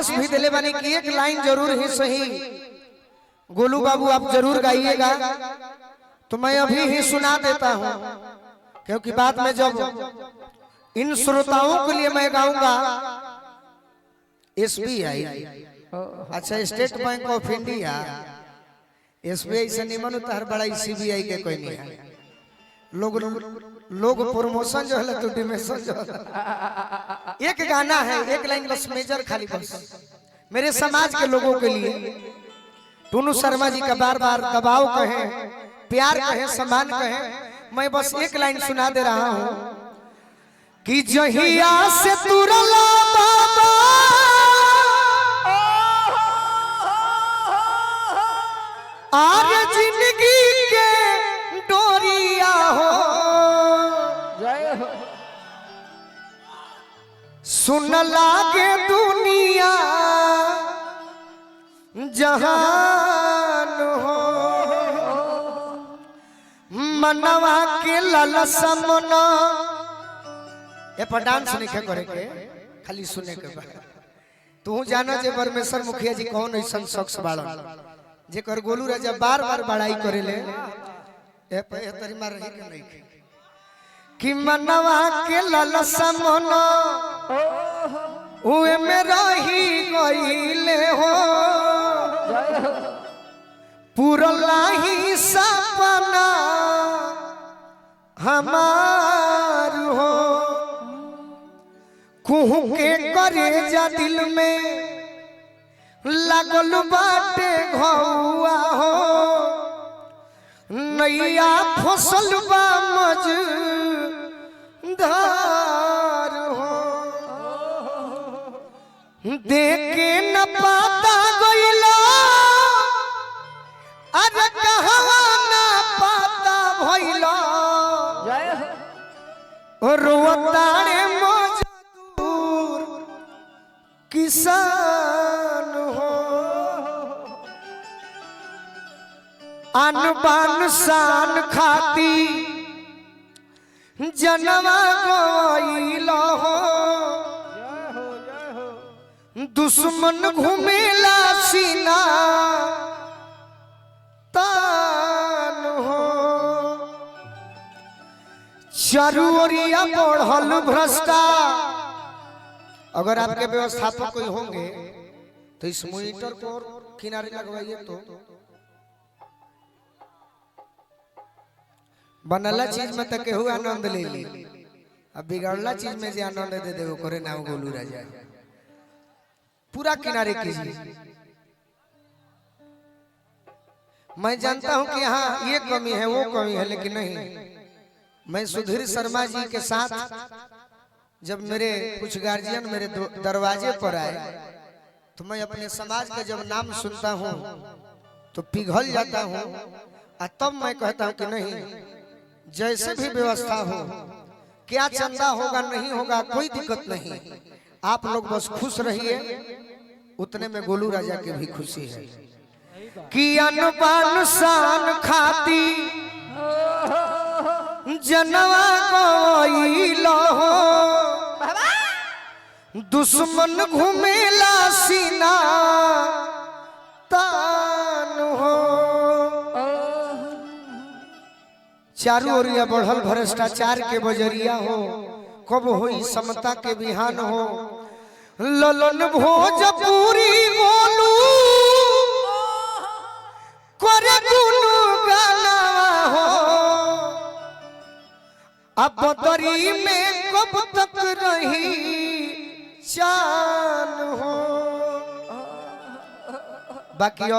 आदेश भी दिले बने कि एक लाइन जरूर ही सही गोलू बाबू आप जरूर गाइएगा, तो मैं अभी ही सुना देता हूँ, क्योंकि बाद में जब इन श्रोताओं के लिए मैं गाऊंगा SBI, अच्छा estate bank of India, SBI से निमन उतार बड़ा CBI के कोई नहीं है। लोग प्रमोशन जो है तो डिमेशन जो है। एक गाना है, एक लाइन बस मेजर खाली बस मेरे समाज के लोगों के लिए। टूनू शर्मा जी का बार बार दबाव कहे, प्यार कहे, सम्मान कहे, मैं बस एक लाइन सुना दे रहा हूं कि जहिया से तुरला बाबा आज जिंदगी के डोरिया हो, सुन लागे दुनिया जहान हो, मनवा के ललसा मना। ये पर डांस नहीं करे के, खाली सुने के बाद तू जाना जे परमेश्वर मुखिया जी कौन ऐसा शख्स बाड़ा जेकर गोलू राजा बार बार बड़ाई करेले। ए तरी मार रही के नहीं कि मनवा के ललसा मना उए में रही गईले हो, पूरला ही सपना हमार हो, कुहू के करे जा दिल में लागल बाटे घौआ हो, नैया फसल बा मझधार हो, देखे न पाता गइला अरे कहवा न पाता भइला, रोतारे मजदूर किसान हो, अन बान शान खाती जनवा गइला हो, दुश्मन घूमेला सीना तान हो, चारू ओरिया बढ़ल भ्रष्टाचार। अगर आपके व्यवस्थापक कोई होंगे तो इस मॉनिटर को किनारे लगवाइए, तो बनला चीज में तक केहू आनंद ले ली, अब बिगड़ला चीज में जे आनंद दे देवो करे नाम गोलू राजा। पूरा किनारे कीजिए। मैं जानता हूं कि यहाँ ये कमी है वो कमी है, लेकिन नहीं, मैं सुधीर शर्मा जी के साथ जब मेरे कुछ गार्जियन मेरे दरवाजे पर आए तो मैं अपने समाज का जब नाम सुनता हूँ तो पिघल जाता हूँ, और तब मैं कहता हूँ कि नहीं, जैसे भी व्यवस्था हो, क्या चंदा होगा नहीं होगा कोई दिक्कत नहीं, आप लोग बस खुश रहिए, उतने में गोलू राजा की भी खुशी है कि अनबान शान खाती जनवा गइला हो, दुश्मन घूमेला सीना तान हो, चारों ओरिया बढ़ल भ्रष्टाचार के बजरिया हो, कब होई समता के बिहान हो, ललन भोजपुरी गोलू करे गुनु गाना हो, अब बदरी में कब तक रही चान हो। बाकी